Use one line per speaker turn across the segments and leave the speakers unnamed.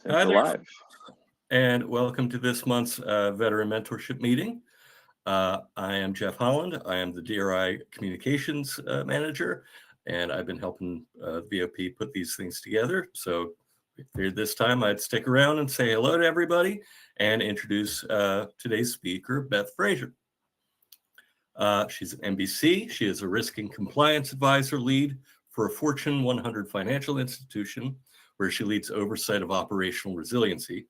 And
Hi
we're
there,
live.
and welcome to this month's Veteran Mentorship Meeting. I am Jeff Holland. I am the DRI Communications Manager, and I've been helping VOP put these things together. So I figured this time I'd stick around and say hello to everybody and introduce today's speaker, Beth Frasure. She's an MBC. She is a Risk and Compliance Advisor lead for a Fortune 100 financial institution where she leads oversight of operational resiliency.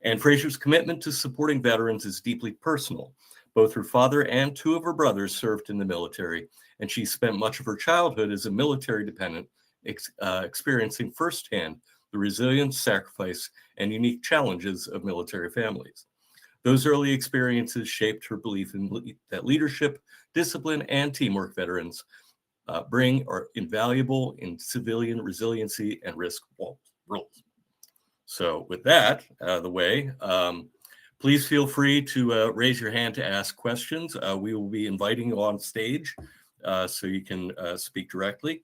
And Frasure's commitment to supporting veterans is deeply personal. Both her father and two of her brothers served in the military, and she spent much of her childhood as a military dependent, experiencing firsthand the resilience, sacrifice, and unique challenges of military families. Those early experiences shaped her belief that leadership, discipline, and teamwork veterans bring are invaluable in civilian resiliency and risk roles. So with that out of the way, please feel free to raise your hand to ask questions. We will be inviting you on stage so you can speak directly.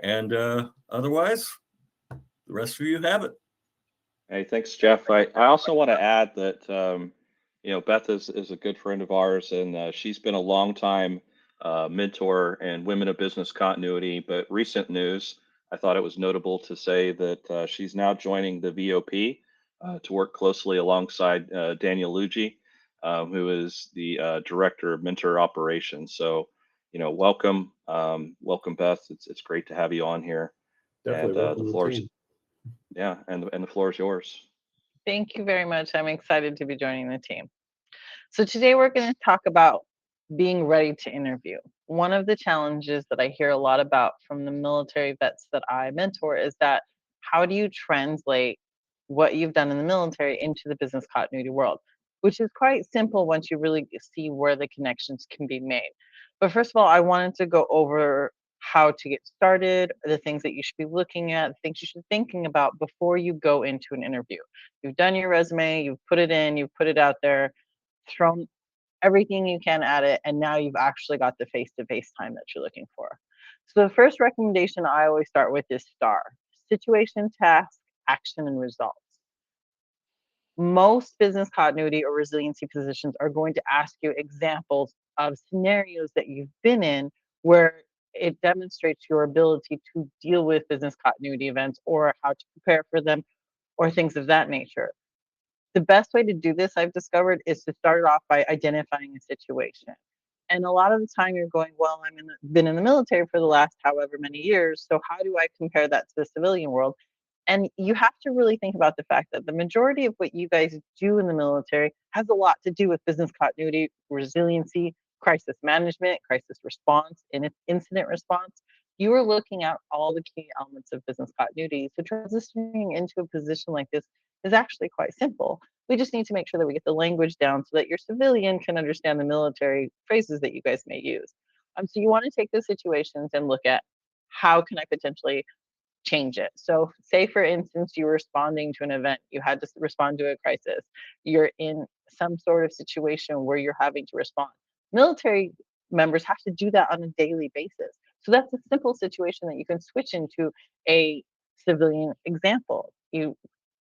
And otherwise, the rest of you have it.
Hey, thanks, Jeff. I also want to add that Beth is a good friend of ours, and she's been a long time mentor in women of business continuity. But recent news, I thought it was notable to say that she's now joining the VOP to work closely alongside Daniel Luigi, who is the director of mentor operations. So, welcome, Beth. It's great to have you on here, and
Definitely welcome
the
to the
floor's
team.
yeah, and the floor is yours.
Thank you very much. I'm excited to be joining the team. So today we're going to talk about being ready to interview. One of the challenges that I hear a lot about from the military vets that I mentor is that how do you translate what you've done in the military into the business continuity world, which is quite simple once you really see where the connections can be made. But first of all, I wanted to go over how to get started, the things that you should be looking at, the things you should be thinking about before you go into an interview. You've done your resume, you've put it in, you've put it out there, thrown everything you can at it, and now you've actually got the face-to-face time that you're looking for. So the first recommendation I always start with is STAR: situation, task, action, and results. Most business continuity or resiliency positions are going to ask you examples of scenarios that you've been in where it demonstrates your ability to deal with business continuity events or how to prepare for them or things of that nature. The best way to do this, I've discovered, is to start off by identifying a situation. And a lot of the time you're going, well, been in the military for the last however many years, so how do I compare that to the civilian world? And you have to really think about the fact that the majority of what you guys do in the military has a lot to do with business continuity, resiliency, crisis management, crisis response, and incident response. You are looking at all the key elements of business continuity. So transitioning into a position like this is actually quite simple. We just need to make sure that we get the language down so that your civilian can understand the military phrases that you guys may use. So you want to take those situations and look at how can I potentially change it. So say for instance, you're responding to an event, you had to respond to a crisis, you're in some sort of situation where you're having to respond. Military members have to do that on a daily basis. So that's a simple situation that you can switch into a civilian example. You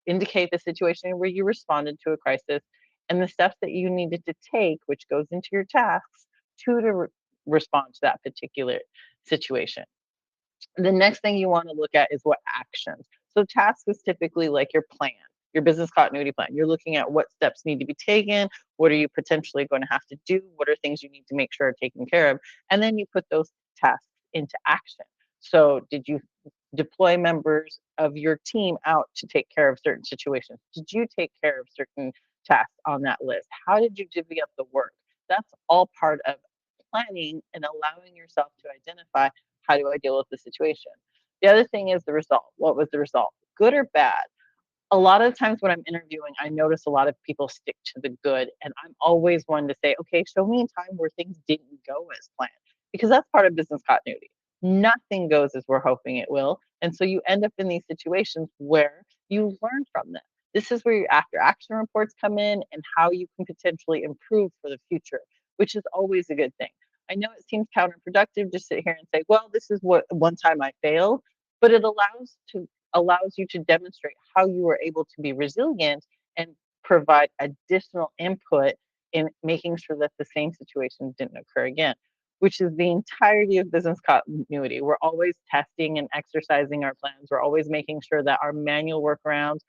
indicate the situation where you responded to a crisis and the steps that you needed to take, which goes into your tasks, to respond to that particular situation. The next thing you want to look at is what actions. So task is typically like your plan, your business continuity plan. You're looking at what steps need to be taken, what are you potentially going to have to do, what are things you need to make sure are taken care of, and then you put those tasks into action. So did you deploy members of your team out to take care of certain situations? Did you take care of certain tasks on that list? How did you divvy up the work? That's all part of planning and allowing yourself to identify, how do I deal with the situation? The other thing is the result. What was the result? Good or bad? A lot of times when I'm interviewing, I notice a lot of people stick to the good. And I'm always one to say, okay, show me a time where things didn't go as planned, because that's part of business continuity. Nothing goes as we're hoping it will. And so you end up in these situations where you learn from them. This is where your after action reports come in and how you can potentially improve for the future, which is always a good thing. I know it seems counterproductive to sit here and say, well, this is what one time I failed, but it allows to allows you to demonstrate how you were able to be resilient and provide additional input in making sure that the same situation didn't occur again, which is the entirety of business continuity. We're always testing and exercising our plans. We're always making sure that our manual workarounds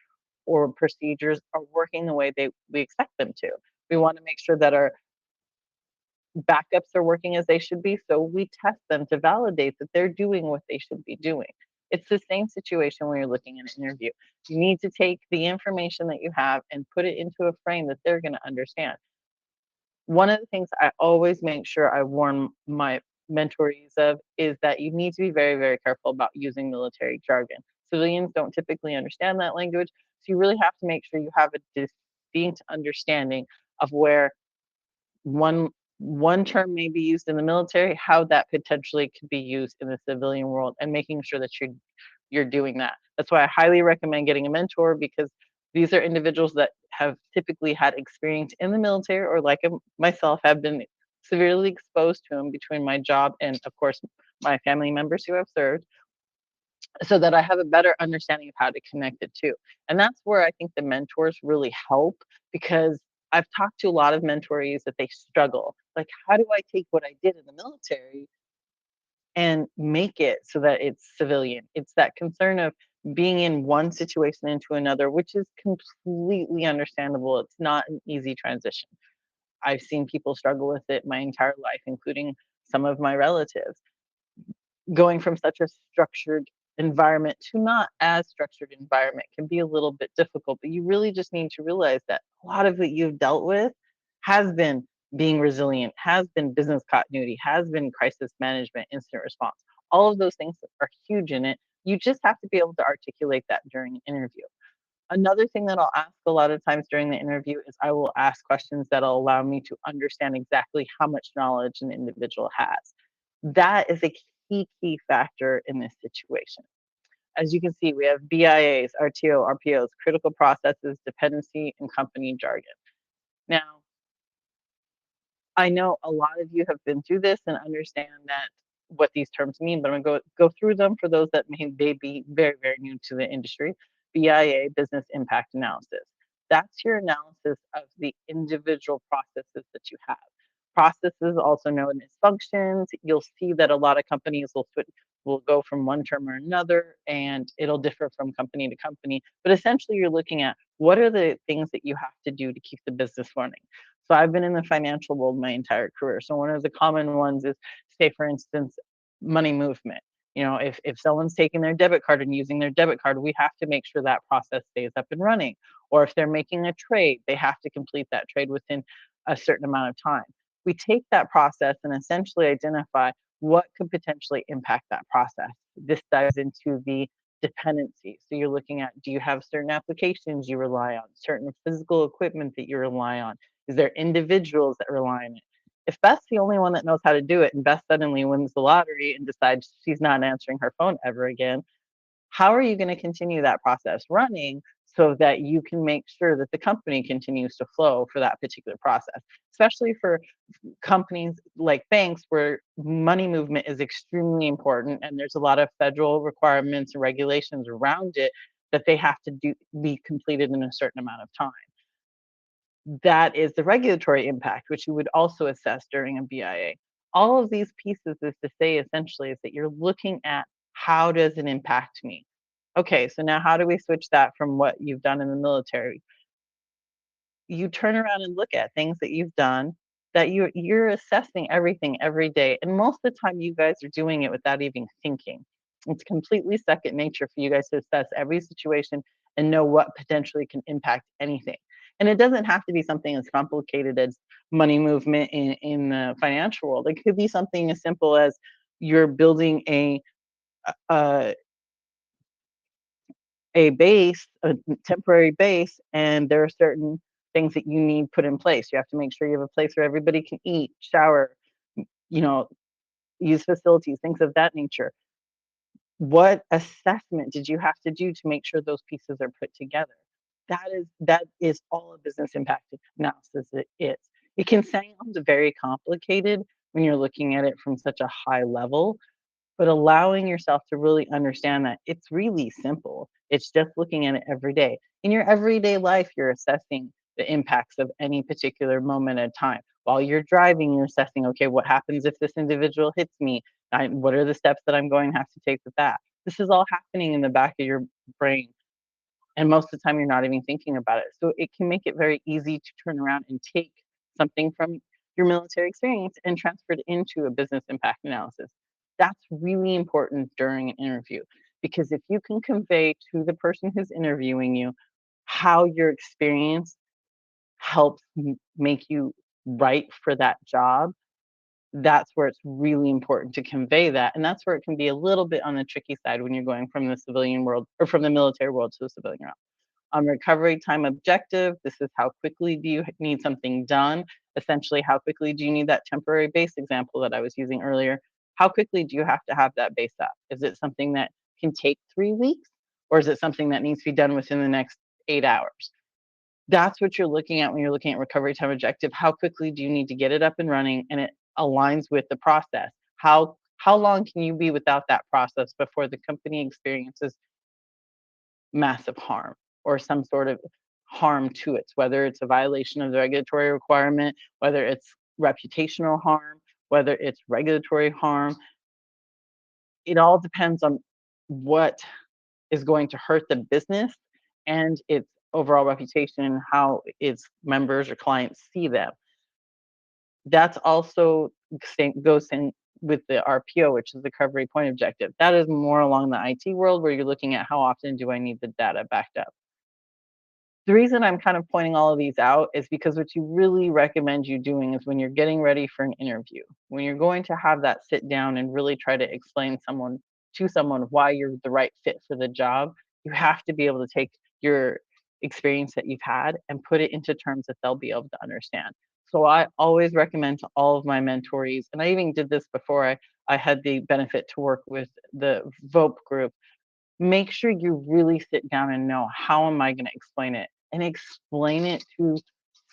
or procedures are working the way we expect them to. We want to make sure that our backups are working as they should be. So we test them to validate that they're doing what they should be doing. It's the same situation when you're looking at an interview. You need to take the information that you have and put it into a frame that they're going to understand. One of the things I always make sure I warn my mentorees of is that you need to be very, very careful about using military jargon. Civilians don't typically understand that language. So you really have to make sure you have a distinct understanding of where one one term may be used in the military, how that potentially could be used in the civilian world, and making sure that you're doing that. That's why I highly recommend getting a mentor, because these are individuals that have typically had experience in the military, or like myself, have been severely exposed to them between my job and, of course, my family members who have served, so that I have a better understanding of how to connect the two. And that's where I think the mentors really help, because I've talked to a lot of mentorees that they struggle. Like, how do I take what I did in the military and make it so that it's civilian? It's that concern of being in one situation into another, which is completely understandable. It's not an easy transition. I've seen people struggle with it my entire life, including some of my relatives. Going from such a structured environment to not as structured environment can be a little bit difficult, but you really just need to realize that a lot of what you've dealt with has been being resilient, has been business continuity, has been crisis management, incident response. All of those things are huge in it. You just have to be able to articulate that during an interview. Another thing that I'll ask a lot of times during the interview is I will ask questions that'll allow me to understand exactly how much knowledge an individual has. That is a key factor in this situation. As you can see, we have BIAs, RTO, RPOs, critical processes, dependency, and company jargon. Now, I know a lot of you have been through this and understand that what these terms mean, but I'm going to go through them for those that may be very, very new to the industry. BIA, business impact analysis. That's your analysis of the individual processes that you have. Processes, also known as functions. You'll see that a lot of companies will go from one term or another, and it'll differ from company to company. But essentially, you're looking at what are the things that you have to do to keep the business running. So I've been in the financial world my entire career. So one of the common ones is, say, for instance, money movement. You know, if someone's taking their debit card and using their debit card, we have to make sure that process stays up and running. Or if they're making a trade, they have to complete that trade within a certain amount of time. We take that process and essentially identify what could potentially impact that process. This dives into the dependency. So you're looking at, do you have certain applications you rely on, certain physical equipment that you rely on? Is there individuals that rely on it? If Beth's the only one that knows how to do it and Beth suddenly wins the lottery and decides she's not answering her phone ever again, how are you going to continue that process running so that you can make sure that the company continues to flow for that particular process? Especially for companies like banks, where money movement is extremely important and there's a lot of federal requirements and regulations around it that they have to be completed in a certain amount of time. That is the regulatory impact, which you would also assess during a BIA. All of these pieces is to say essentially is that you're looking at, how does it impact me? Okay, so now how do we switch that from what you've done in the military? You turn around and look at things that you've done, that you're assessing everything every day. And most of the time you guys are doing it without even thinking. It's completely second nature for you guys to assess every situation and know what potentially can impact anything. And it doesn't have to be something as complicated as money movement in the financial world. It could be something as simple as you're building a a temporary base, and there are certain things that you need put in place. You have to make sure you have a place where everybody can eat, shower, you know, use facilities, things of that nature. What assessment did you have to do to make sure those pieces are put together? That is all a business impact analysis is. It can sound very complicated when you're looking at it from such a high level, but allowing yourself to really understand that it's really simple. It's just looking at it every day. In your everyday life, you're assessing the impacts of any particular moment at a time. While you're driving, you're assessing, okay, what happens if this individual hits me? What are the steps that I'm going to have to take with that? This is all happening in the back of your brain. And most of the time, you're not even thinking about it. So it can make it very easy to turn around and take something from your military experience and transfer it into a business impact analysis. That's really important during an interview, because if you can convey to the person who's interviewing you how your experience helps make you right for that job, that's where it's really important to convey that. And that's where it can be a little bit on the tricky side when you're going from the civilian world or from the military world to the civilian world. Recovery time objective, this is how quickly do you need something done? Essentially, how quickly do you need that temporary base example that I was using earlier? How quickly do you have to have that base up? Is it something that can take 3 weeks, or is it something that needs to be done within the next 8 hours? That's what you're looking at when you're looking at recovery time objective. How quickly do you need to get it up and running, and it aligns with the process? How long can you be without that process before the company experiences massive harm or some sort of harm to it, whether it's a violation of the regulatory requirement, whether it's reputational harm, whether it's regulatory harm? It all depends on what is going to hurt the business and its overall reputation and how its members or clients see them. That's also goes in with the RPO, which is the recovery point objective. That is more along the IT world, where you're looking at how often do I need the data backed up. The reason I'm kind of pointing all of these out is because what you really recommend you doing is when you're getting ready for an interview, when you're going to have that sit down and really try to explain someone why you're the right fit for the job, you have to be able to take your experience that you've had and put it into terms that they'll be able to understand. So I always recommend to all of my mentorees, and I even did this before I had the benefit to work with the VOP group. Make sure you really sit down and know, how am I going to explain it, and explain it to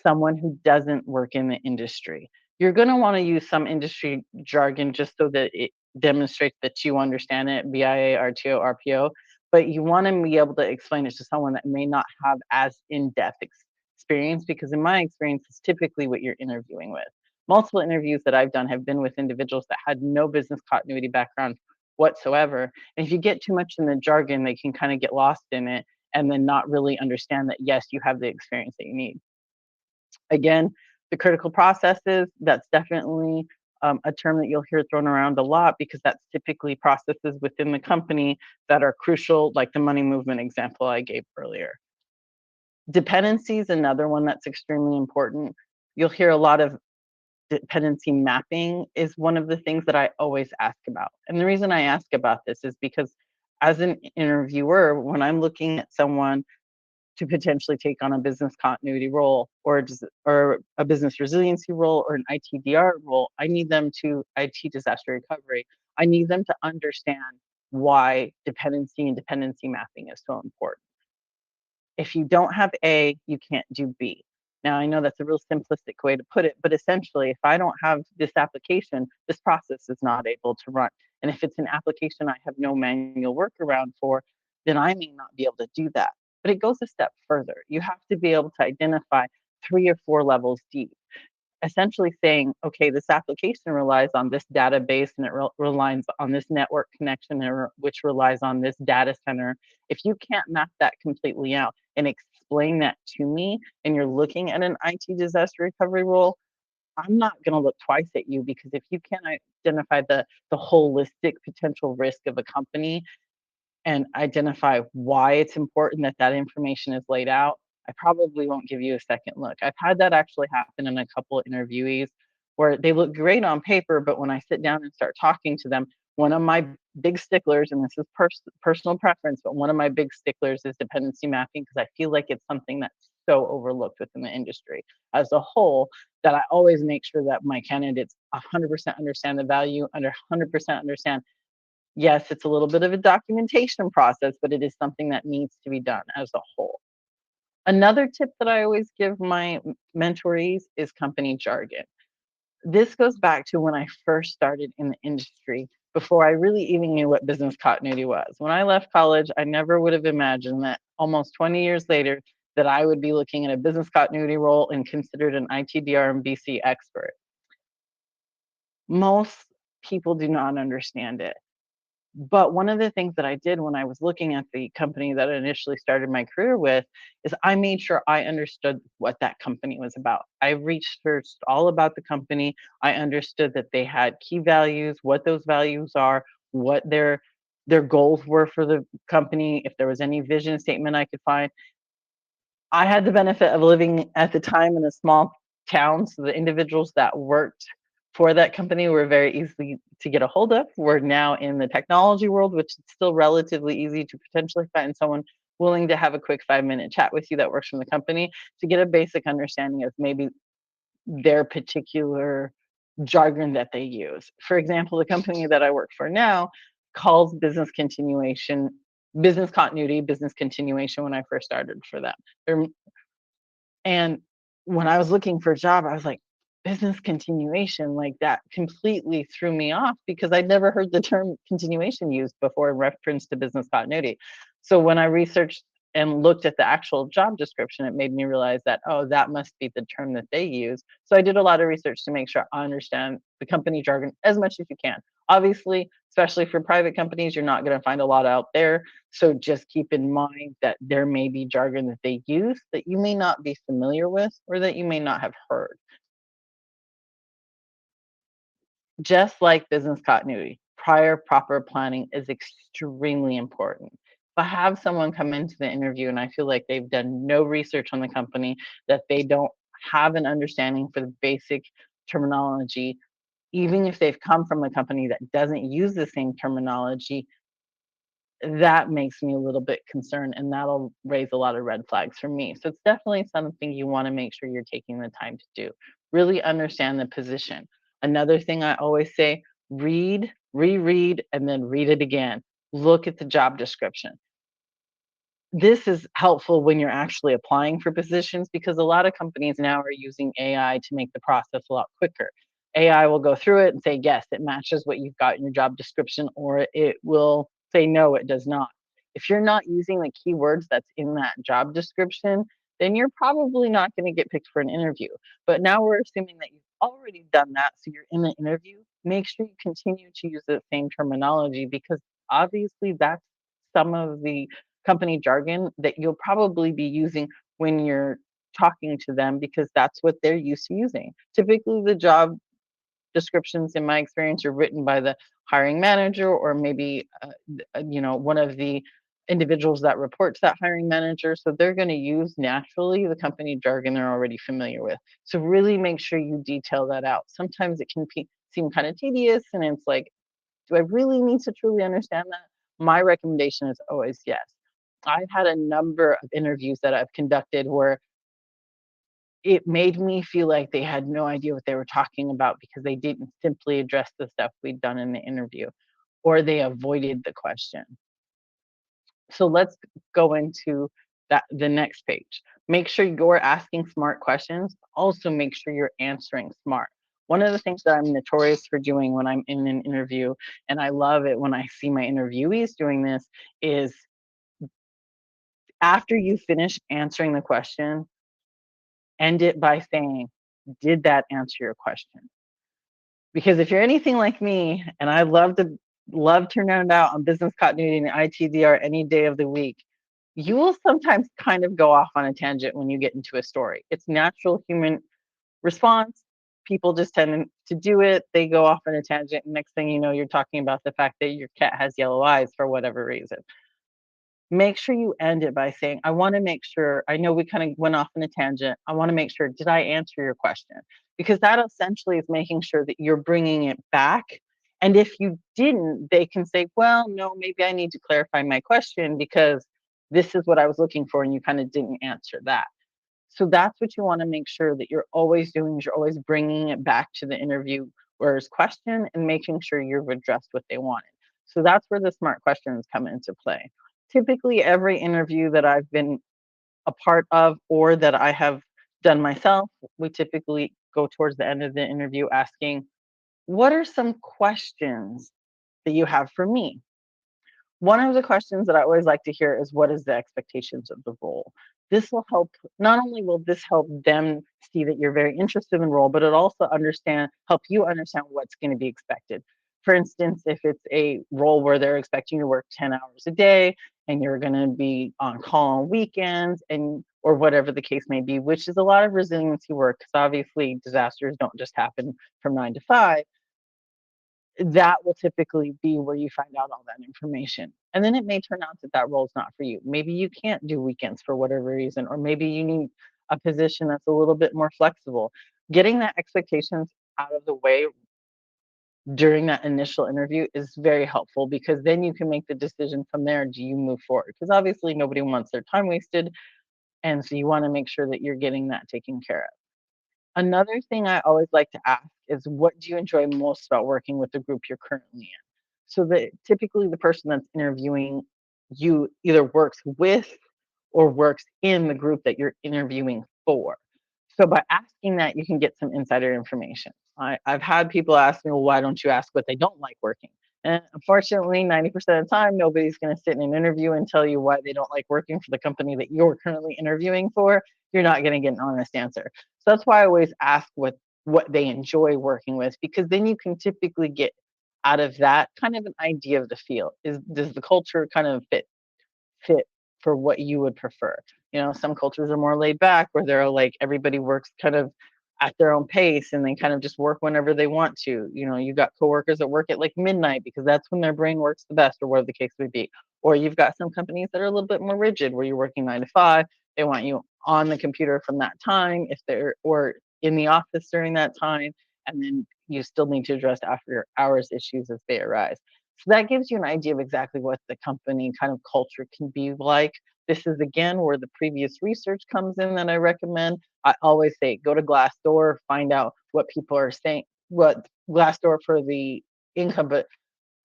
someone who doesn't work in the industry. You're going to want to use some industry jargon just so that it demonstrates that you understand it, BIA, RTO, RPO, but you want to be able to explain it to someone that may not have as in-depth experience, because in my experience, it's typically what you're interviewing with. Multiple interviews that I've done have been with individuals that had no business continuity background whatsoever. And if you get too much in the jargon, they can kind of get lost in it and then not really understand that, yes, you have the experience that you need. Again, the critical processes, that's definitely a term that you'll hear thrown around a lot, because that's typically processes within the company that are crucial, like the money movement example I gave earlier. Dependency is another one that's extremely important. You'll hear a lot of dependency mapping is one of the things that I always ask about. And the reason I ask about this is because as an interviewer, when I'm looking at someone to potentially take on a business continuity role, or a business resiliency role, or an ITDR role, I need them to IT disaster recovery. I need them to understand why dependency and dependency mapping is so important. If you don't have A, you can't do B. Now, I know that's a real simplistic way to put it, but essentially, if I don't have this application, this process is not able to run. And if it's an application I have no manual workaround for, then I may not be able to do that. But it goes a step further. You have to be able to identify 3 or 4 levels deep, essentially saying, okay, this application relies on this database, and it relies on this network connection, which relies on this data center. If you can't map that completely out and explain that to me, and you're looking at an IT disaster recovery role, I'm not going to look twice at you, because if you can't identify the holistic potential risk of a company and identify why it's important that that information is laid out, I probably won't give you a second look. I've had that actually happen in a couple of interviewees, where they look great on paper, but when I sit down and start talking to them, one of my big sticklers, and this is personal preference, but one of my big sticklers is dependency mapping, because I feel like it's something that's so overlooked within the industry as a whole, that I always make sure that my candidates 100% understand the value, 100% understand, yes, it's a little bit of a documentation process, but it is something that needs to be done as a whole. Another tip that I always give my mentorees is company jargon. This goes back to when I first started in the industry. before I really even knew what business continuity was. When I left college, I never would have imagined that almost 20 years later that I would be looking at a business continuity role and considered an ITDR and BC expert. Most people do not understand it. But one of the things that I did when I was looking at the company that I initially started my career with is I made sure I understood what that company was about. I researched all about the company. I understood that they had key values, what those values are, what their goals were for the company, if there was any vision statement I could find. I had the benefit of living at the time in a small town, so the individuals that worked for that company were very easy to get a hold of. We're now in the technology world, which is still relatively easy to potentially find someone willing to have a quick 5-minute chat with you that works from the company to get a basic understanding of maybe their particular jargon that they use. For example, the company that I work for now calls business continuity, business continuation when I first started for them. They're and when I was looking for a job, I was like, business continuation, like that completely threw me off because I'd never heard the term continuation used before in reference to business continuity. So when I researched and looked at the actual job description, it made me realize that, oh, that must be the term that they use. So I did a lot of research to make sure I understand the company jargon as much as you can. Obviously, especially for private companies, you're not going to find a lot out there. So just keep in mind that there may be jargon that they use that you may not be familiar with or that you may not have heard. Just like business continuity, prior proper planning is extremely important. If I have someone come into the interview and I feel like they've done no research on the company, that they don't have an understanding for the basic terminology, even if they've come from a company that doesn't use the same terminology, that makes me a little bit concerned and that'll raise a lot of red flags for me. So it's definitely something you want to make sure you're taking the time to do. Really understand the position. Another thing I always say, read, reread, and then read it again. Look at the job description. This is helpful when you're actually applying for positions because a lot of companies now are using AI to make the process a lot quicker. AI will go through it and say, yes, it matches what you've got in your job description, or it will say, no, it does not. If you're not using the keywords that's in that job description, then you're probably not going to get picked for an interview. But now we're assuming that you've already done that. So you're in the interview. Make sure you continue to use the same terminology because obviously that's some of the company jargon that you'll probably be using when you're talking to them because that's what they're used to using. Typically, the job descriptions, in my experience, are written by the hiring manager or maybe one of the individuals that report to that hiring manager. So they're going to use naturally the company jargon they're already familiar with. So really make sure you detail that out. Sometimes it can seem kind of tedious, and it's like, do I really need to truly understand that? My recommendation is always yes. I've had a number of interviews that I've conducted where it made me feel like they had no idea what they were talking about because they didn't simply address the stuff we'd done in the interview or they avoided the question. So let's go into the next page. Make sure you're asking smart questions. Also make sure you're answering smart. One of the things that I'm notorious for doing when I'm in an interview, and I love it when I see my interviewees doing this, is after you finish answering the question, end it by saying, did that answer your question? Because if you're anything like me, and I love turning it out on business continuity and ITDR any day of the week, you will sometimes kind of go off on a tangent when you get into a story. It's natural human response. People just tend to do it. They go off on a tangent. And next thing you know, you're talking about the fact that your cat has yellow eyes for whatever reason. Make sure you end it by saying, I want to make sure, I know we kind of went off on a tangent. I want to make sure, did I answer your question? Because that essentially is making sure that you're bringing it back. And if you didn't, they can say, well, no, maybe I need to clarify my question because this is what I was looking for and you kind of didn't answer that. So that's what you want to make sure that you're always doing is you're always bringing it back to the interviewer's question and making sure you've addressed what they wanted. So that's where the smart questions come into play. Typically, every interview that I've been a part of or that I have done myself, we typically go towards the end of the interview asking, what are some questions that you have for me. One of the questions that I always like to hear is, what is the expectations of the role? This will help, not only will this help them see that you're very interested in the role, but it also help you understand what's going to be expected. For instance, if it's a role where they're expecting you to work 10 hours a day and you're going to be on call on weekends or whatever the case may be, which is a lot of resiliency work, because obviously disasters don't just happen from 9 to 5. That will typically be where you find out all that information. And then it may turn out that that role is not for you. Maybe you can't do weekends for whatever reason, or maybe you need a position that's a little bit more flexible. Getting that expectations out of the way during that initial interview is very helpful, because then you can make the decision from there. Do you move forward? Because obviously nobody wants their time wasted. And so you want to make sure that you're getting that taken care of. Another thing I always like to ask is, what do you enjoy most about working with the group you're currently in? So that typically the person that's interviewing you either works with or works in the group that you're interviewing for. So by asking that, you can get some insider information. I've had people ask me, well, why don't you ask what they don't like working? And unfortunately, 90% of the time, nobody's going to sit in an interview and tell you why they don't like working for the company that you're currently interviewing for. You're not going to get an honest answer. So that's why I always ask what they enjoy working with, because then you can typically get out of that kind of an idea of the field. Does the culture kind of fit for what you would prefer? Some cultures are more laid back, where they're like, everybody works kind of at their own pace and they kind of just work whenever they want to. You've got coworkers that work at like midnight because that's when their brain works the best, or whatever the case may be. Or you've got some companies that are a little bit more rigid, where you're working 9 to 5. They want you on the computer from that time, if they're or in the office during that time, and then you still need to address after hours issues as they arise. So that gives you an idea of exactly what the company kind of culture can be like. This is again where the previous research comes in that I recommend. I always say, go to Glassdoor, find out what people are saying, what Glassdoor for the income, but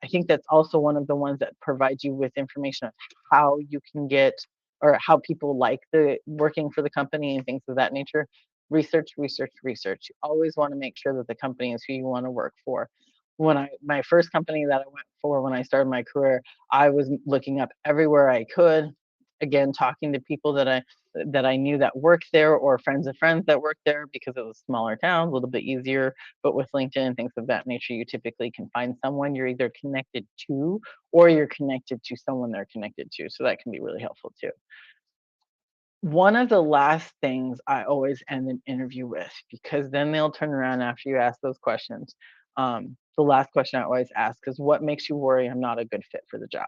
I think that's also one of the ones that provides you with information on how you can get, or how people like the working for the company and things of that nature. Research, research, research. You always want to make sure that the company is who you want to work for. My first company that I went for when I started my career, I was looking up everywhere I could. Again, talking to people that I knew that worked there, or friends of friends that worked there, because it was a smaller town, a little bit easier. But with LinkedIn and things of that nature, you typically can find someone you're either connected to, or you're connected to someone they're connected to. So that can be really helpful too. One of the last things I always end an interview with, because then they'll turn around after you ask those questions. The last question I always ask is, what makes you worry I'm not a good fit for the job?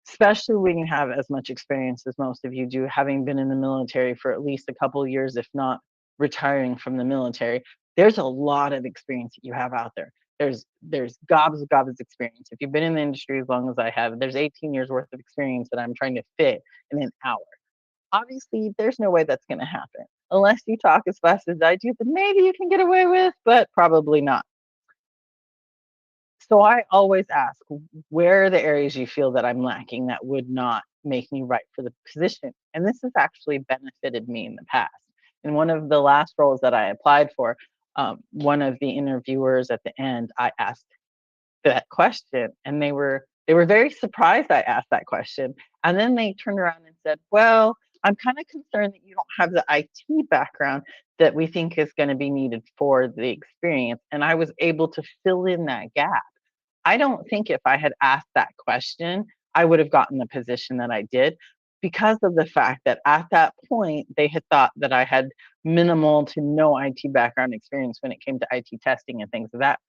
Especially when you have as much experience as most of you do, having been in the military for at least a couple of years, if not retiring from the military. There's a lot of experience that you have out there. There's gobs of experience. If you've been in the industry as long as I have, there's 18 years worth of experience that I'm trying to fit in an hour. Obviously, there's no way that's going to happen unless you talk as fast as I do. Then maybe you can get away with, but probably not. So I always ask, where are the areas you feel that I'm lacking that would not make me right for the position? And this has actually benefited me in the past. In one of the last roles that I applied for, one of the interviewers at the end, I asked that question, and they were very surprised I asked that question. And then they turned around and said, well, I'm kind of concerned that you don't have the IT background that we think is going to be needed for the experience. And I was able to fill in that gap. I don't think if I had asked that question, I would have gotten the position that I did, because of the fact that at that point, they had thought that I had minimal to no IT background experience when it came to IT testing and things of that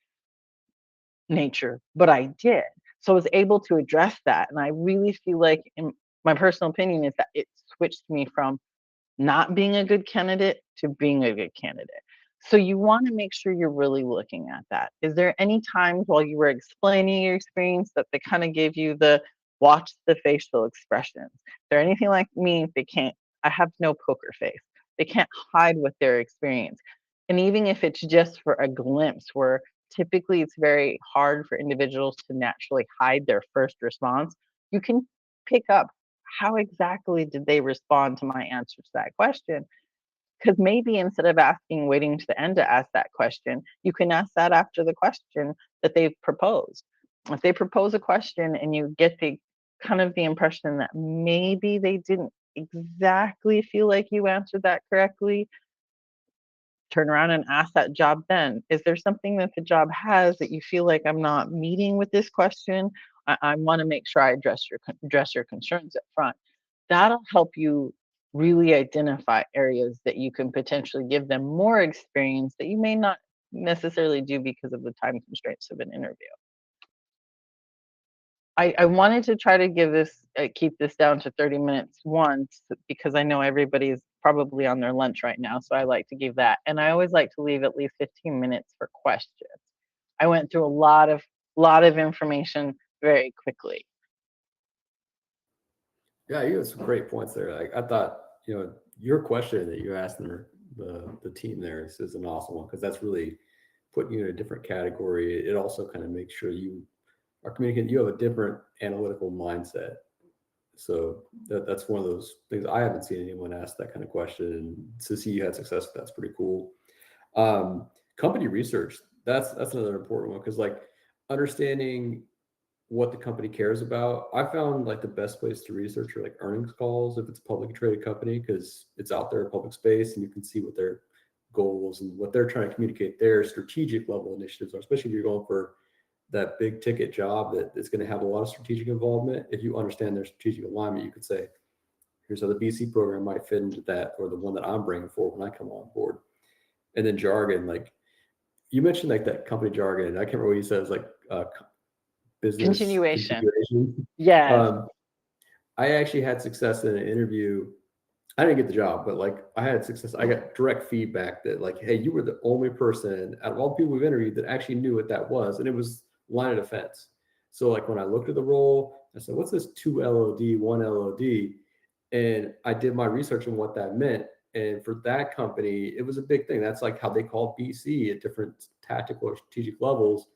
nature, but I did. So I was able to address that. And I really feel like, in my personal opinion, is that it switched me from not being a good candidate to being a good candidate. So you want to make sure you're really looking at that. Is there any times while you were explaining your experience that they kind of gave you the watch the facial expressions? Is there anything like me? They can't, I have no poker face. They can't hide what their experience. And even if it's just for a glimpse, where typically it's very hard for individuals to naturally hide their first response, you can pick up how exactly did they respond to my answer to that question. Because maybe instead of waiting to the end to ask that question, you can ask that after the question that they've proposed. If they propose a question and you get the kind of the impression that maybe they didn't exactly feel like you answered that correctly, turn around and ask that job then. Is there something that the job has that you feel like I'm not meeting with this question? I want to make sure I address your concerns up front. That'll help you really identify areas that you can potentially give them more experience that you may not necessarily do because of the time constraints of an interview. I wanted to try to keep this down to 30 minutes once because I know everybody's probably on their lunch right now, so I like to give that. And I always like to leave at least 15 minutes for questions. I went through a lot of information very quickly.
Yeah, you have some great points there. Like I thought, your question that you asked the team there is an awesome one because that's really putting you in a different category. It also kind of makes sure you are communicating. You have a different analytical mindset. So that's one of those things. I haven't seen anyone ask that kind of question, and to see you had success, that's pretty cool. Company research, that's another important one because like understanding what the company cares about. I found like the best place to research are like earnings calls if it's a publicly traded company because it's out there in public space and you can see what their goals and what they're trying to communicate, their strategic level initiatives are, especially if you're going for that big ticket job that is going to have a lot of strategic involvement. If you understand their strategic alignment, you could say, here's how the BC program might fit into that, or the one that I'm bringing forward when I come on board. And then jargon, like you mentioned, like that company jargon. I can't remember what you said. It's like business
Continuation.
continuation.
Yes.
I actually had success in an interview. I didn't get the job, but like I had success. I got direct feedback that like, hey, you were the only person out of all the people we've interviewed that actually knew what that was. And it was line of defense. So like when I looked at the role, I said, what's this 2 LOD, 1 LOD? And I did my research on what that meant. And for that company, it was a big thing. That's like how they called BC at different tactical or strategic levels.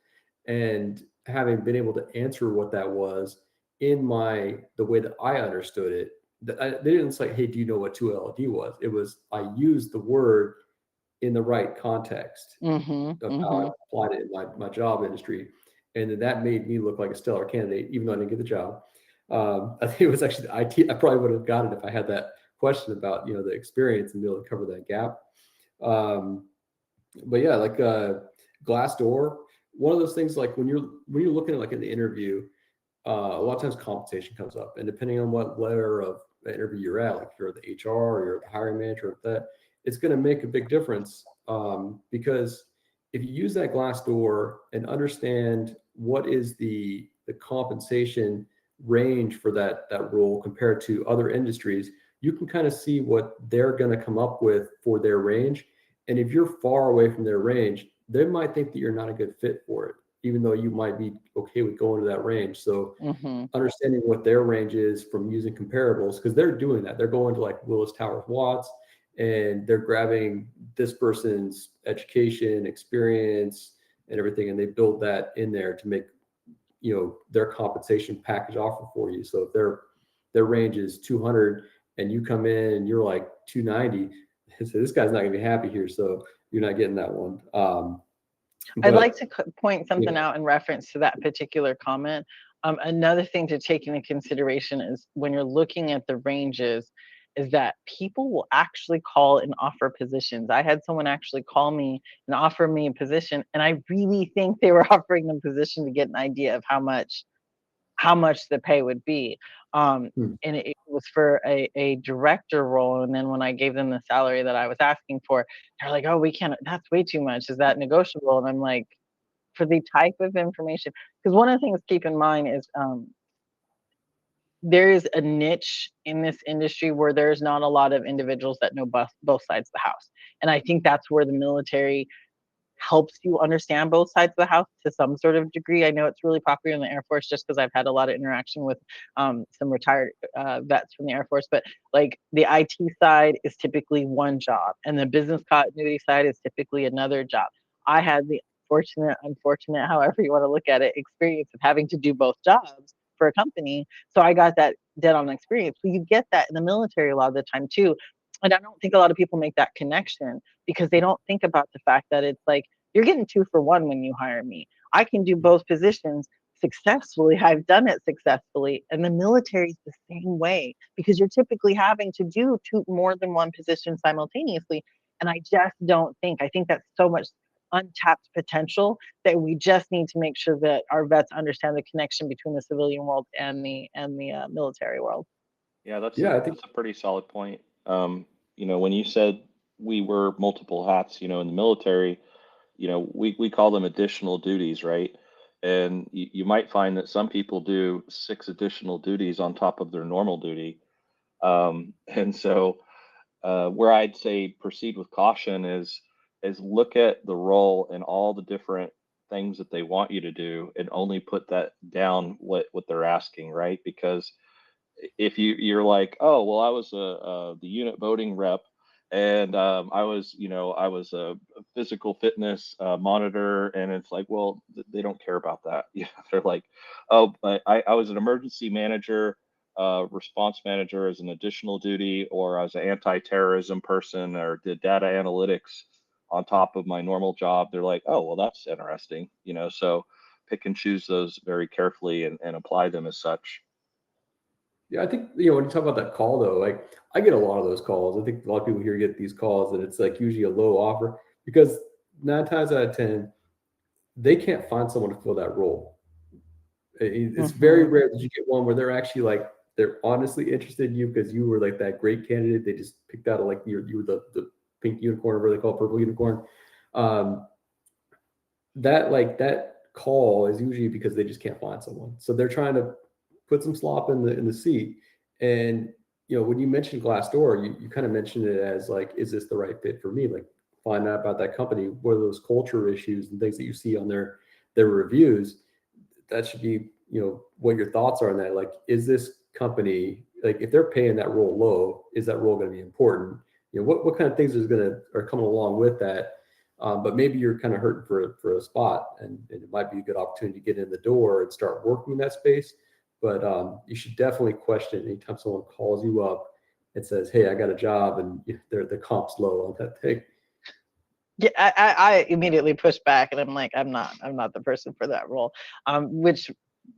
And having been able to answer what that was in the way that I understood it, they didn't say, hey, do you know what 2 LOD was? It was, I used the word in the right context of how I applied it in my job industry. And then that made me look like a stellar candidate, even though I didn't get the job. I think it was actually the IT. I probably would have got it if I had that question about, the experience and be able to cover that gap. But yeah, like Glassdoor, one of those things, like when you're looking at like in the interview, a lot of times compensation comes up, and depending on what layer of the interview you're at, like if you're at the HR or you're the hiring manager, it's going to make a big difference because if you use that Glassdoor and understand what is the compensation range for that role compared to other industries, you can kind of see what they're going to come up with for their range. And if you're far away from their range, they might think that you're not a good fit for it, even though you might be okay with going to that range. So understanding what their range is from using comparables, because they're doing that. They're going to like Willis Towers Watts, and they're grabbing this person's education, experience, and everything, and they build that in there to make their compensation package offer for you. So if their range is 200 and you come in and you're like 290, so this guy's not gonna be happy here, so you're not getting that one.
I'd like to point something out in reference to that particular comment. Another thing to take into consideration is when you're looking at the ranges, is that people will actually call and offer positions. I had someone actually call me and offer me a position, and I really think they were offering them a position to get an idea of how much the pay would be. And it was for a director role. And then when I gave them the salary that I was asking for, they're like, oh, we can't, that's way too much. Is that negotiable? And I'm like, for the type of information, because one of the things to keep in mind is there is a niche in this industry where there's not a lot of individuals that know both sides of the house. And I think that's where the military helps you understand both sides of the house to some sort of degree. I know it's really popular in the Air Force just because I've had a lot of interaction with some retired vets from the Air Force, but like the IT side is typically one job and the business continuity side is typically another job. I had the unfortunate, however you want to look at it, experience of having to do both jobs for a company. So I got that dead on experience. But you get that in the military a lot of the time too. And I don't think a lot of people make that connection because they don't think about the fact that it's like, you're getting 2 for 1 when you hire me. I can do both positions successfully. I've done it successfully. And the military is the same way because you're typically having to do more than one position simultaneously. And I just don't think, I think that's so much untapped potential that we just need to make sure that our vets understand the connection between the civilian world and the military world.
Yeah,
Yeah, I think
that's a pretty solid point. When you said we wear multiple hats, in the military, we call them additional duties, right? And you might find that some people do 6 additional duties on top of their normal duty. And so, where I'd say proceed with caution is look at the role and all the different things that they want you to do, and only put that down what they're asking, right? Because if you're like, oh well, I was the unit voting rep, and I was a physical fitness monitor, and it's like, well, they don't care about that. They're like, oh, but I was an emergency manager, response manager as an additional duty, or as an anti-terrorism person, or did data analytics on top of my normal job. They're like, oh well, that's interesting. So pick and choose those very carefully, and apply them as such.
Yeah, I think when you talk about that call though, like I get a lot of those calls. I think a lot of people here get these calls, and it's like usually a low offer because 9 times out of 10 they can't find someone to fill that role. It's very rare that you get one where they're actually like they're honestly interested in you because you were like that great candidate. They just picked out like you were the pink unicorn, or they call it purple unicorn. Um, that call is usually because they just can't find someone, so they're trying to put some slop in the seat. And when you mentioned Glassdoor, you kind of mentioned it as like, is this the right fit for me? Like, find out about that company. What are those culture issues and things that you see on their reviews? That should be what your thoughts are on that. Like, is this company, like, if they're paying that role low, is that role going to be important? What kind of things are coming along with that? But maybe you're kind of hurting for a spot, and it might be a good opportunity to get in the door and start working in that space. But you should definitely question anytime someone calls you up and says, "Hey, I got a job," and the comp's low on that thing.
Yeah, I immediately push back, and I'm like, I'm not the person for that role. Which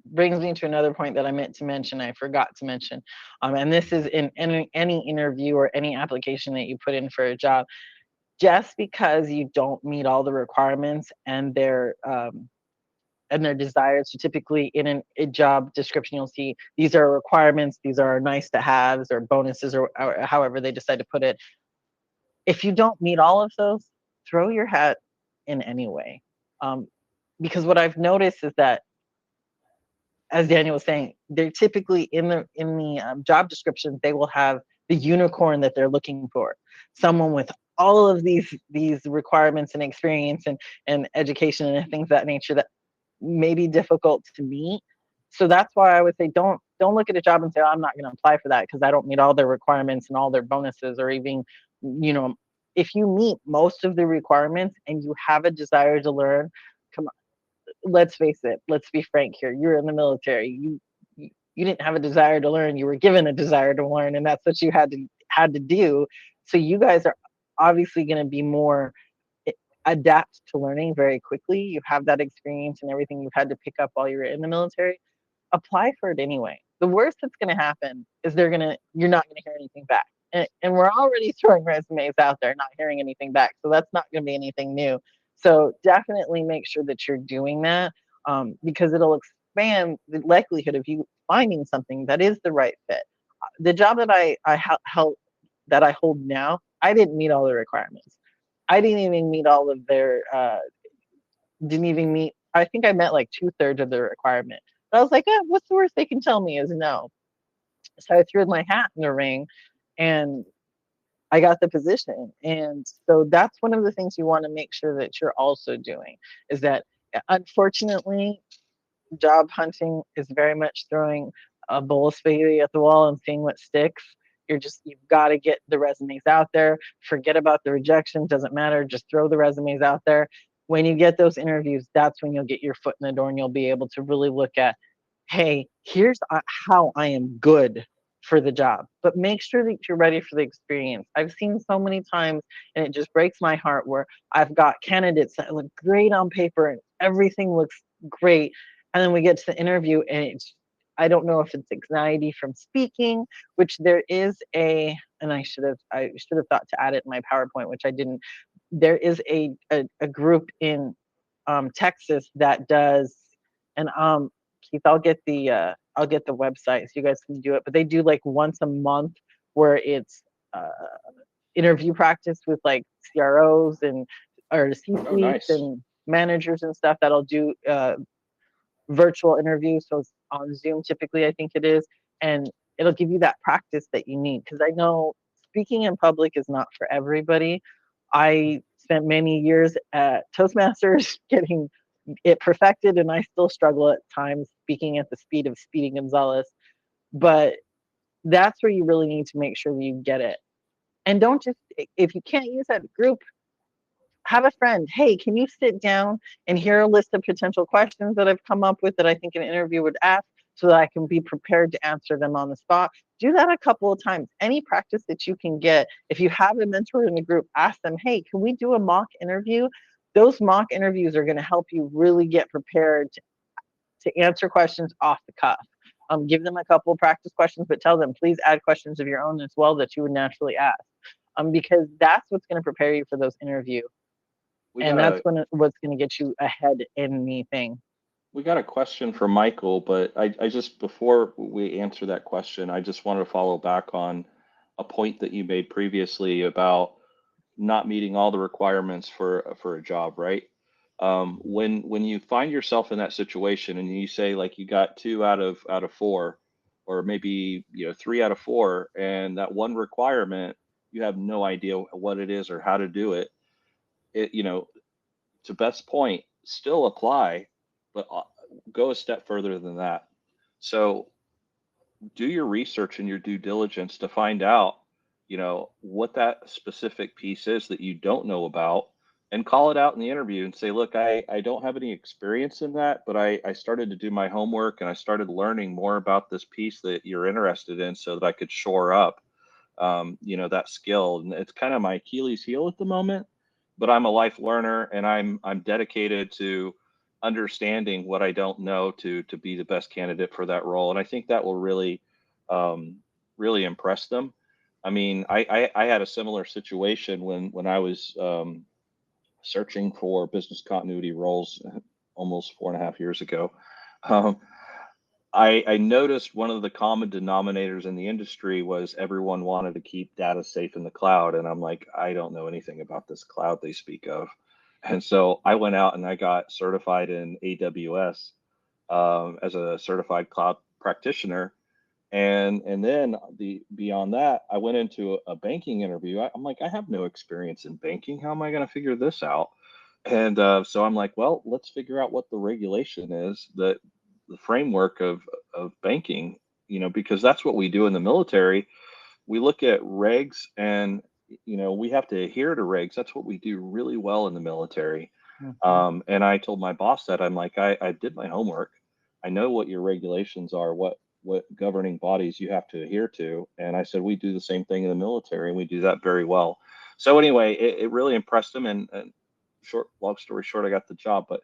brings me to another point that I meant to mention, I forgot to mention. And this is in any interview or any application that you put in for a job. Just because you don't meet all the requirements and their desires, so typically in a job description, you'll see these are requirements, these are nice to haves or bonuses, or however they decide to put it. If you don't meet all of those, throw your hat in anyway. Because what I've noticed is that, as Daniel was saying, they're typically in the job description, they will have the unicorn that they're looking for, someone with all of these requirements and experience and education and things of that nature that may be difficult to meet. So that's why I would say don't look at a job and say, oh, I'm not going to apply for that because I don't meet all their requirements and all their bonuses, or even, you know, if you meet most of the requirements and you have a desire to learn, come on, let's face it, let's be frank here. You're in the military. You didn't have a desire to learn. You were given a desire to learn, and that's what you had to do. So you guys are obviously going to be more adapt to learning very quickly. You have that experience and everything you've had to pick up while you were in the military. Apply for it anyway. The worst that's going to happen is you're not going to hear anything back. And we're already throwing resumes out there, not hearing anything back. So that's not going to be anything new. So definitely make sure that you're doing that, because it'll expand the likelihood of you finding something that is the right fit. The job that I hold now, I didn't meet all the requirements. I didn't even meet all of their didn't even meet, I think I met like 2/3 of the requirement. But I was like, what's the worst they can tell me is no. So I threw my hat in the ring and I got the position. And so that's one of the things you want to make sure that you're also doing, is that unfortunately job hunting is very much throwing a bowl of spaghetti at the wall and seeing what sticks. You've got to get the resumes out there. Forget about the rejection. Doesn't matter. Just throw the resumes out there. When you get those interviews, that's when you'll get your foot in the door and you'll be able to really look at, hey, here's how I am good for the job, but make sure that you're ready for the experience. I've seen so many times, and it just breaks my heart, where I've got candidates that look great on paper and everything looks great. And then we get to the interview and I don't know if it's anxiety from speaking, which there is and I should have thought to add it in my PowerPoint, which I didn't. There is a group in Texas that does, and Keith, I'll get the website so you guys can do it. But they do like once a month where it's interview practice with like CROs or
Oh,
C-suites
nice.
and managers and stuff that'll do virtual interviews. So it's on Zoom typically, I think it is, and it'll give you that practice that you need. Because I know speaking in public is not for everybody. I spent many years at Toastmasters getting it perfected, and I still struggle at times speaking at the speed of Speedy Gonzalez. But that's where you really need to make sure that you get it. And don't just, if you can't use that group, have a friend. Hey, can you sit down and hear a list of potential questions that I've come up with that I think an interview would ask, so that I can be prepared to answer them on the spot? Do that a couple of times. Any practice that you can get. If you have a mentor in the group, ask them, hey, can we do a mock interview? Those mock interviews are going to help you really get prepared to answer questions off the cuff. Give them a couple of practice questions, but tell them, please add questions of your own as well that you would naturally ask. Because that's what's going to prepare you for those interviews. And that's what's going to get you ahead in anything.
We got a question from Michael, but I just, before we answer that question, I just wanted to follow back on a point that you made previously about not meeting all the requirements for a job, right? When you find yourself in that situation and you say like you got 2 out of 4, or maybe 3 out of 4, and that one requirement you have no idea what it is or how to do it, to Beth's point, still apply, but go a step further than that. So do your research and your due diligence to find out, what that specific piece is that you don't know about, and call it out in the interview and say, look, I don't have any experience in that, but I started to do my homework and I started learning more about this piece that you're interested in so that I could shore up, that skill. And it's kind of my Achilles heel at the moment, but I'm a life learner and I'm dedicated to understanding what I don't know to be the best candidate for that role. And I think that will really, really impress them. I mean, I had a similar situation when I was searching for business continuity roles almost 4.5 years ago. Um, I noticed one of the common denominators in the industry was everyone wanted to keep data safe in the cloud. And I'm like, I don't know anything about this cloud they speak of. And so I went out and I got certified in AWS as a certified cloud practitioner. And then beyond that, I went into a banking interview. I'm like, I have no experience in banking. How am I going to figure this out? And so I'm like, well, let's figure out what the regulation is, that the framework of banking, because that's what we do in the military. We look at regs and, we have to adhere to regs. That's what we do really well in the military.
Mhm.
And I told my boss that I'm like, I did my homework. I know what your regulations are, what governing bodies you have to adhere to. And I said, we do the same thing in the military and we do that very well. So anyway, it really impressed him. And long story short, I got the job. But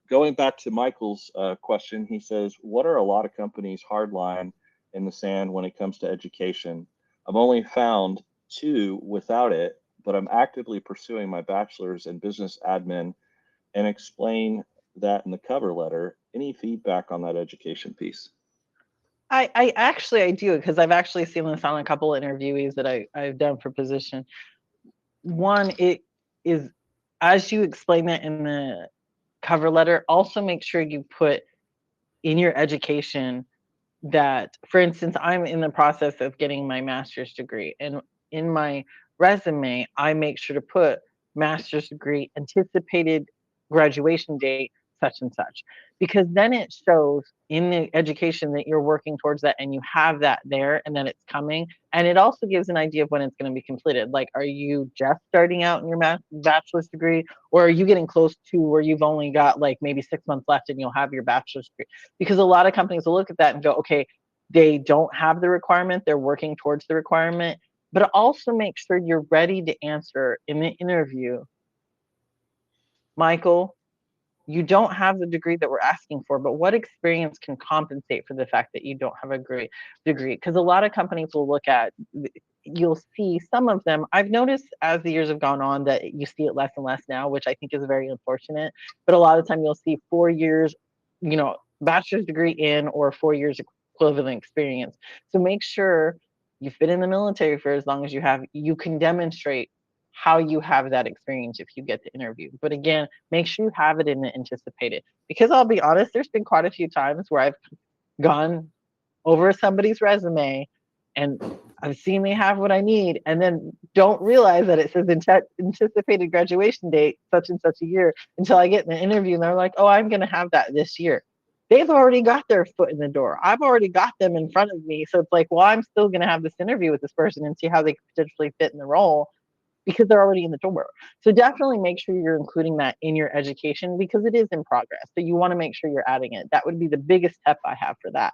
going back to Michael's question, he says, what are a lot of companies hardline in the sand when it comes to education? I've only found 2 without it, but I'm actively pursuing my bachelor's in business admin, and explain that in the cover letter. Any feedback on that education piece?
I do, because I've actually seen this on a couple interviewees that I've done for position. One, it is, as you explain that in the cover letter, also make sure you put in your education that, for instance, I'm in the process of getting my master's degree, and in my resume, I make sure to put master's degree, anticipated graduation date, such and such, because then it shows in the education that you're working towards that and you have that there and that it's coming. And it also gives an idea of when it's going to be completed. Like, are you just starting out in your bachelor's degree, or are you getting close to where you've only got like maybe 6 months left and you'll have your bachelor's degree? Because a lot of companies will look at that and go, okay, they don't have the requirement, they're working towards the requirement, but also make sure you're ready to answer in the interview, Michael, you don't have the degree that we're asking for, but what experience can compensate for the fact that you don't have a great degree? Because a lot of companies will look at, you'll see some of them, I've noticed as the years have gone on that you see it less and less now, which I think is very unfortunate. But a lot of time you'll see 4 years, bachelor's degree in, or 4 years equivalent experience. So make sure you've been in the military for as long as you have, you can demonstrate how you have that experience if you get the interview. But again, make sure you have it in the anticipated. Because I'll be honest, there's been quite a few times where I've gone over somebody's resume and I've seen they have what I need, and then don't realize that it says anticipated graduation date, such and such a year, until I get in the interview and they're like, oh, I'm going to have that this year. They've already got their foot in the door. I've already got them in front of me. So it's like, well, I'm still going to have this interview with this person and see how they could potentially fit in the role, because they're already in the door. So definitely make sure you're including that in your education, because it is in progress. So you want to make sure you're adding it. That would be the biggest step I have for that.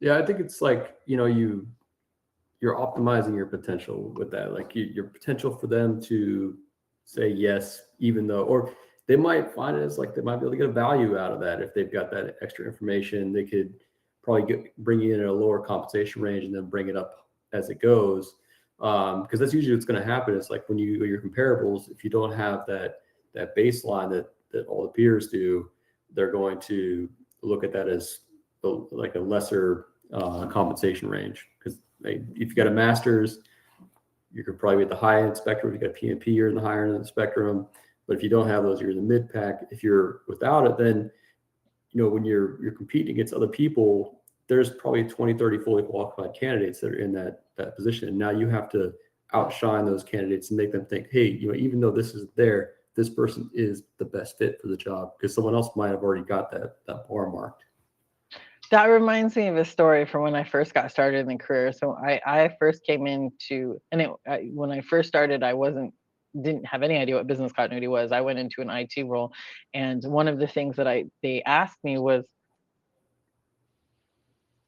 Yeah, I think it's like, you're optimizing your potential with that, like your potential for them to say yes, even though, or they might find it as like, they might be able to get a value out of that. If they've got that extra information, they could probably bring you in at a lower compensation range and then bring it up as it goes. Because that's usually what's going to happen. It's like when you do your comparables, if you don't have that baseline that all the peers do, they're going to look at that as like a lesser compensation range. Because if you got a master's, you could probably be at the high end spectrum. If you got a PMP, you're in the higher end of the spectrum. But if you don't have those, you're in the mid pack. If you're without it, then when you're competing against other people, there's probably 20, 30 fully qualified candidates that are in that position. And now you have to outshine those candidates and make them think, hey, even though this is there, this person is the best fit for the job, because someone else might have already got that bar marked.
That reminds me of a story from when I first got started in the career. So I first came into, when I first started, I didn't have any idea what business continuity was. I went into an IT role, and one of the things that they asked me was,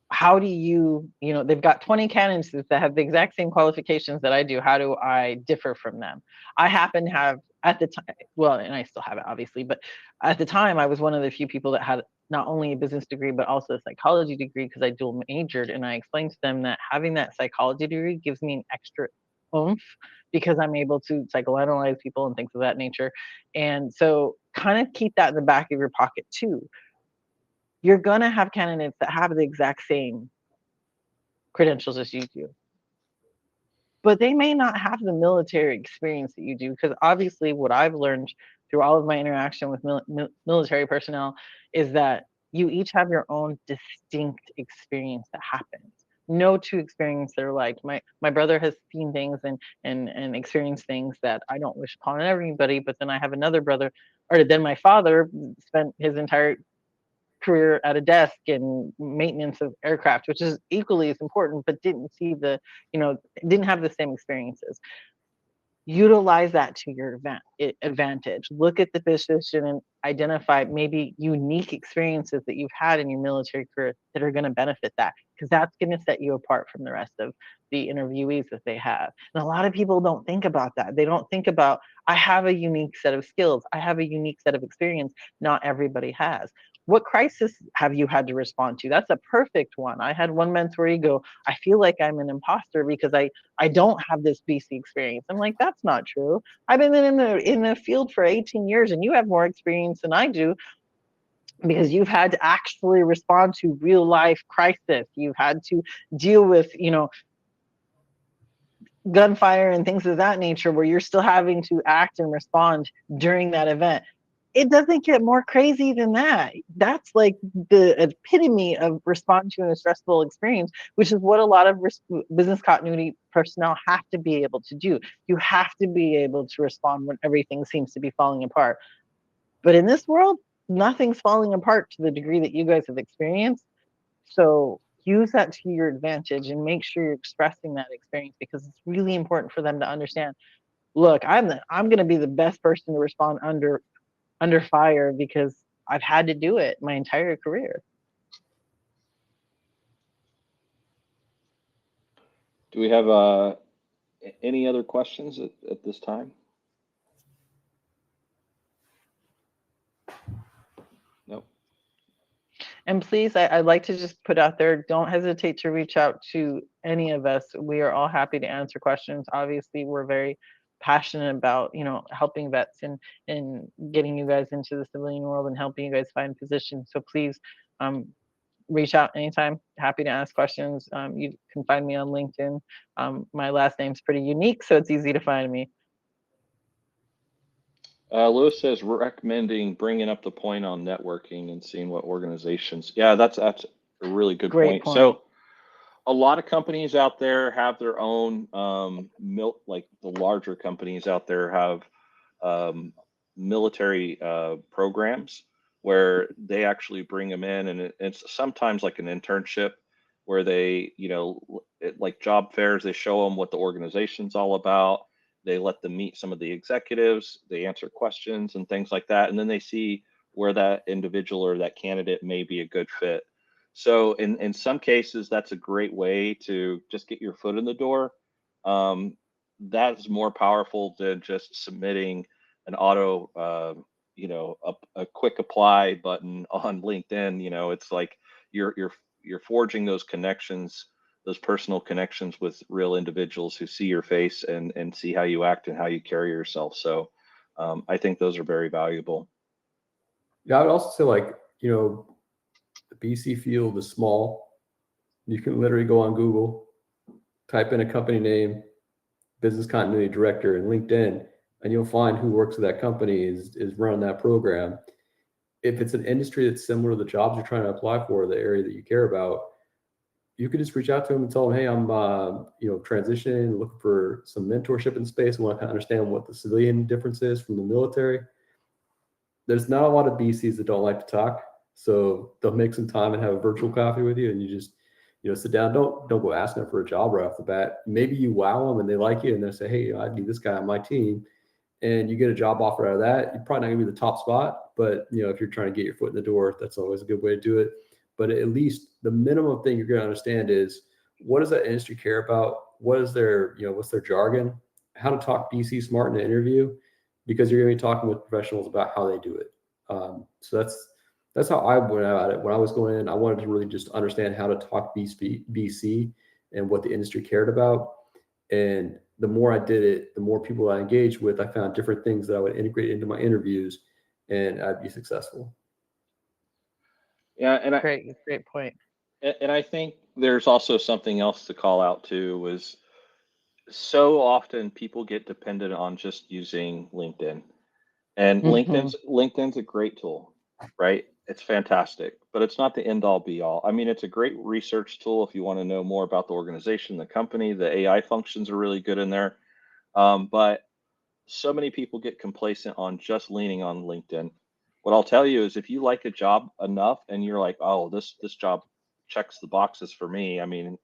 how do you, they've got 20 candidates that have the exact same qualifications that I do. How do I differ from them? I happen to have at the time, well, and I still have it obviously, but at the time I was one of the few people that had not only a business degree, but also a psychology degree, because I dual majored. And I explained to them that having that psychology degree gives me an extra oomph, because I'm able to psychoanalyze people and things of that nature. And so kind of keep that in the back of your pocket too. You're going to have candidates that have the exact same credentials as you do, but they may not have the military experience that you do. Because obviously what I've learned through all of my interaction with military personnel is that you each have your own distinct experience that happens. No two experiences are like. My brother has seen things and experienced things that I don't wish upon everybody, but then I have another brother, or then my father spent his entire career at a desk in maintenance of aircraft, which is equally as important, but didn't see didn't have the same experiences. Utilize that to your advantage. Look at the position and identify maybe unique experiences that you've had in your military career that are going to benefit that, because that's going to set you apart from the rest of the interviewees that they have. And a lot of people don't think about that. They don't think about, I have a unique set of skills. I have a unique set of experience. Not everybody has. What crisis have you had to respond to? That's a perfect one. I had one mentoree go, I feel like I'm an imposter because I don't have this BC experience. I'm like, that's not true. I've been in the field for 18 years and you have more experience than I do, because you've had to actually respond to real life crisis. You've had to deal with, gunfire and things of that nature, where you're still having to act and respond during that event. It doesn't get more crazy than that. That's like the epitome of responding to a stressful experience, which is what a lot of business continuity personnel have to be able to do. You have to be able to respond when everything seems to be falling apart. But in this world, nothing's falling apart to the degree that you guys have experienced. So use that to your advantage and make sure you're expressing that experience, because it's really important for them to understand, look, I'm going to be the best person to respond under fire, because I've had to do it my entire career.
Do we have any other questions at this time? Nope.
And please, I'd like to just put out there, don't hesitate to reach out to any of us. We are all happy to answer questions. Obviously, we're very passionate about, helping vets and getting you guys into the civilian world and helping you guys find positions. So please reach out anytime. Happy to ask questions. You can find me on LinkedIn. My last name's pretty unique, so it's easy to find me.
Lewis says recommending bringing up the point on networking and seeing what organizations. Yeah, that's a really good
Great
point. So a lot of companies out there have their own like the larger companies out there have military programs where they actually bring them in, and it's sometimes like an internship where they, like job fairs, they show them what the organization's all about. They let them meet some of the executives, they answer questions and things like that, and then they see where that individual or that candidate may be a good fit. So in some cases, that's a great way to just get your foot in the door. That's more powerful than just submitting an auto, a quick apply button on LinkedIn. It's like you're forging those connections, those personal connections with real individuals who see your face and see how you act and how you carry yourself. So I think those are very valuable.
Yeah, I would also say the BC field is small. You can literally go on Google, type in a company name, business continuity director, and LinkedIn, and you'll find who works at that company is running that program. If it's an industry that's similar to the jobs you're trying to apply for, the area that you care about, you could just reach out to them and tell them, hey, I'm transitioning, looking for some mentorship in space. I want to kind of understand what the civilian difference is from the military. There's not a lot of BCs that don't like to talk, so they'll make some time and have a virtual coffee with you, and you just sit down. Don't go asking them for a job right off the bat. Maybe you wow them and they like you, and they say, hey, I need this guy on my team, and you get a job offer out of that. You're probably not gonna be the top spot, but if you're trying to get your foot in the door, that's always a good way to do it. But at least the minimum thing you're going to understand is, what does that industry care about? What is their, what's their jargon? How to talk BC smart in an interview, because you're going to be talking with professionals about how they do it. So that's how I went about it. When I was going in, I wanted to really just understand how to talk BC and what the industry cared about. And the more I did it, the more people I engaged with, I found different things that I would integrate into my interviews, and I'd be successful.
Yeah, and
Great point.
And I think there's also something else to call out too, is so often people get dependent on just using LinkedIn. And LinkedIn's a great tool, right? It's fantastic, but it's not the end all be all. I mean, it's a great research tool if you want to know more about the organization, the company. The AI functions are really good in there. But so many people get complacent on just leaning on LinkedIn. What I'll tell you is, if you like a job enough and you're like, oh, this job checks the boxes for me. I mean,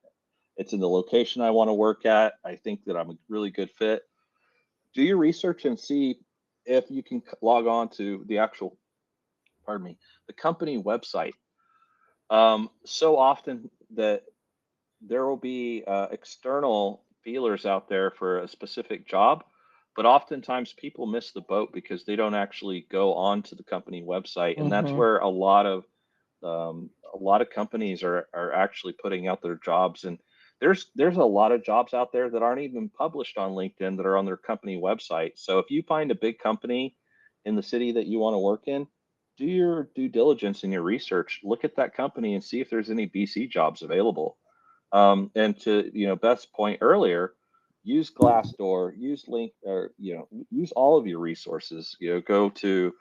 it's in the location I want to work at. I think that I'm a really good fit. Do your research and see if you can log on to the actual, the company website. So often that there will be external feelers out there for a specific job, but oftentimes people miss the boat because they don't actually go on to the company website, and that's where a lot of companies are actually putting out their jobs. And there's a lot of jobs out there that aren't even published on LinkedIn that are on their company website. So if you find a big company in the city that you want to work in, do your due diligence and your research. Look at that company and see if there's any BC jobs available. And to Beth's point earlier, use Glassdoor, use use all of your resources. Go to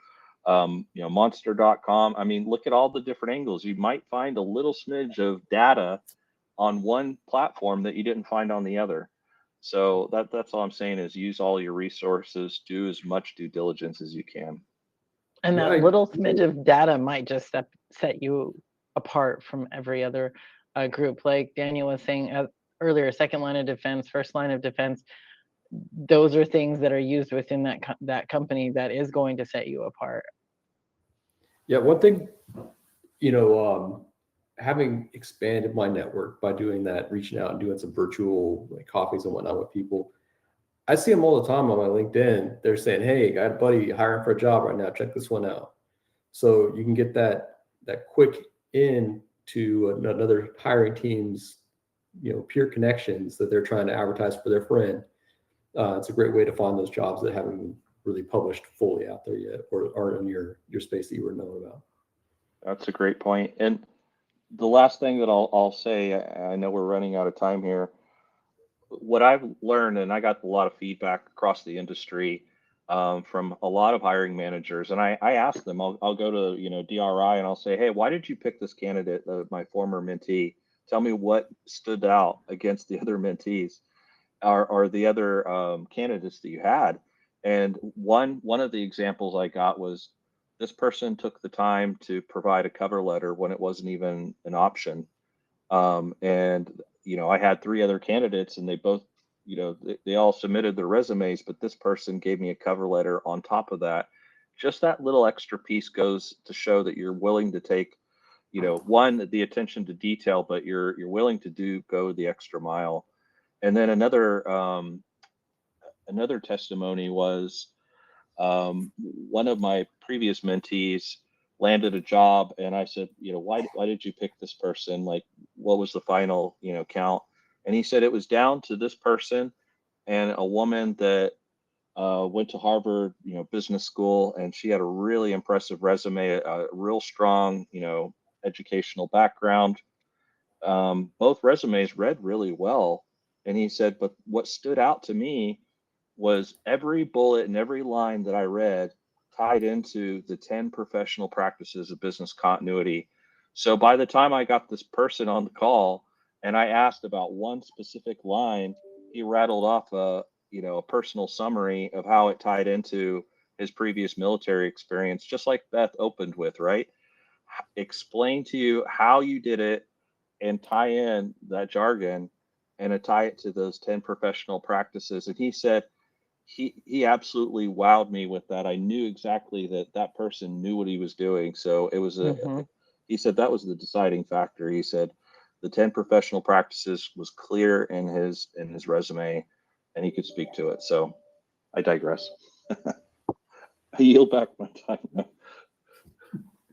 monster.com. I mean, look at all the different angles. You might find a little smidge of data on one platform that you didn't find on the other. So that's all I'm saying is, use all your resources, do as much due diligence as you can.
And that little smidge of data might just set you apart from every other group. Like Daniel was saying earlier, second line of defense, first line of defense, those are things that are used within that company that is going to set you apart.
Yeah, one thing, having expanded my network by doing that, reaching out and doing some virtual like coffees and whatnot with people, I see them all the time on my LinkedIn. They're saying, "Hey, I got a buddy hiring for a job right now. Check this one out." So you can get that quick in to another hiring team's, peer connections that they're trying to advertise for their friend. It's a great way to find those jobs that haven't been really published fully out there yet, or aren't in your space that you were knowing about.
That's a great point. And the last thing that I'll say, I know we're running out of time here. What I've learned, and I got a lot of feedback across the industry from a lot of hiring managers, and I ask them, I'll go to DRI and I'll say, hey, why did you pick this candidate, my former mentee? Tell me what stood out against the other mentees or the other candidates that you had. And one of the examples I got was this person took the time to provide a cover letter when it wasn't even an option. And I had 3 other candidates, and they both, they all submitted their resumes, but this person gave me a cover letter on top of that. Just that little extra piece goes to show that you're willing to take, one, the attention to detail, but you're willing to go the extra mile. And then another testimony was one of my previous mentees landed a job, and I said, why did you pick this person? Like, what was the final, count? And he said it was down to this person and a woman that went to Harvard, business school, and she had a really impressive resume, a real strong, educational background. Both resumes read really well. And he said, but what stood out to me was every bullet and every line that I read tied into the 10 professional practices of business continuity. So by the time I got this person on the call and I asked about one specific line, he rattled off a personal summary of how it tied into his previous military experience, just like Beth opened with, right? Explain to you how you did it and tie in that jargon and tie it to those 10 professional practices. And he said, he absolutely wowed me with that. I knew exactly that person knew what he was doing. So it was he said that was the deciding factor. He said the 10 professional practices was clear in his resume and he could speak to it. So I digress. I yield back my time.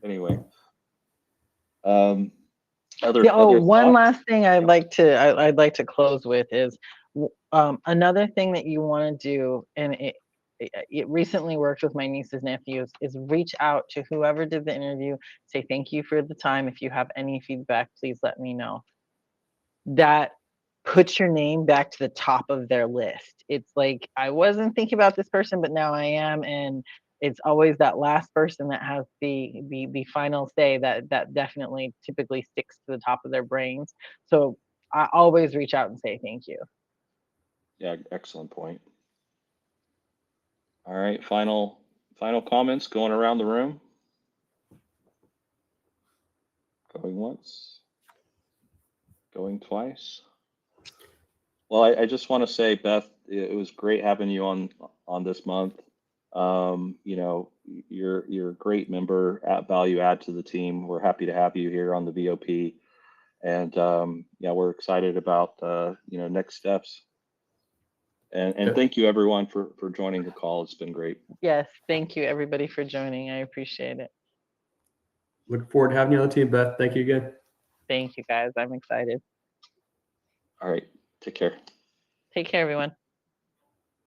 Anyway.
One last thing I'd like to close with is another thing that you want to do, and it recently worked with my nieces and nephews, is reach out to whoever did the interview, say thank you for the time. If you have any feedback, please let me know. That puts your name back to the top of their list. It's like, I wasn't thinking about this person, but now I am, and it's always that last person that has the final say that definitely typically sticks to the top of their brains. So I always reach out and say thank you.
Yeah, excellent point. All right, final comments going around the room. Going once, going twice. Well, I just want to say, Beth, it was great having you on this month. You're a great member, value add to the team. We're happy to have you here on the VOP, and we're excited about next steps. And thank you everyone for joining the call. It's been great.
Yes, thank you everybody for joining. I appreciate it.
Look forward to having you on the team, Beth. Thank you again.
Thank you guys. I'm excited.
All right. Take care.
Take care, everyone.